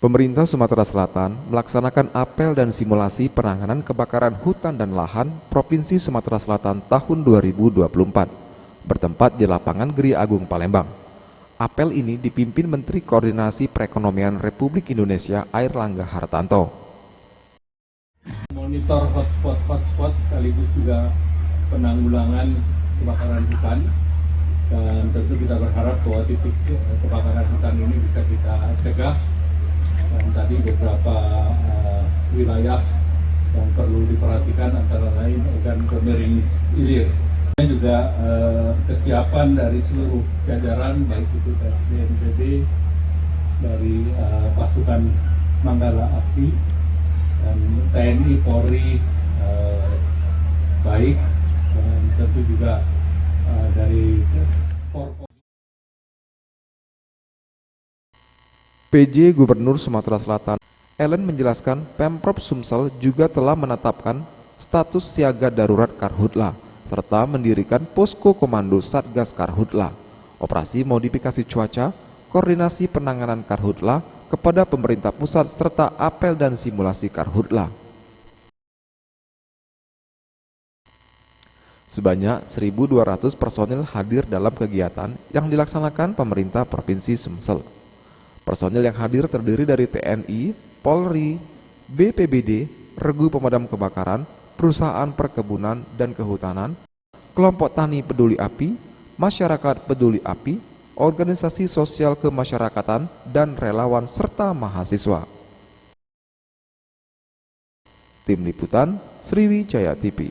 Pemerintah Sumatera Selatan melaksanakan apel dan simulasi penanganan kebakaran hutan dan lahan Provinsi Sumatera Selatan tahun 2024, bertempat di lapangan Geri Agung Palembang. Apel ini dipimpin Menteri Koordinasi Perekonomian Republik Indonesia Airlangga Hartarto. Monitor hotspot sekaligus juga penanggulangan kebakaran hutan, dan tentu kita berharap bahwa titik kebakaran hutan ini bisa kita cegah. Dan tadi beberapa wilayah yang perlu diperhatikan antara lain organ pemering hilir. Dan juga kesiapan dari seluruh jajaran, baik itu dari BNPB, dari pasukan Manggala Api, dan TNI, Polri, baik, dan tentu juga dari PJ Gubernur Sumatera Selatan Ellen menjelaskan Pemprov Sumsel juga telah menetapkan status siaga darurat Karhutla serta mendirikan posko komando Satgas Karhutla, operasi modifikasi cuaca, koordinasi penanganan Karhutla kepada pemerintah pusat serta apel dan simulasi Karhutla. Sebanyak 1.200 personil hadir dalam kegiatan yang dilaksanakan pemerintah Provinsi Sumsel. Personil yang hadir terdiri dari TNI, Polri, BPBD, Regu Pemadam Kebakaran, Perusahaan Perkebunan dan Kehutanan, Kelompok Tani Peduli Api, Masyarakat Peduli Api, Organisasi Sosial Kemasyarakatan, dan relawan serta mahasiswa. Tim Liputan Sriwijaya TV.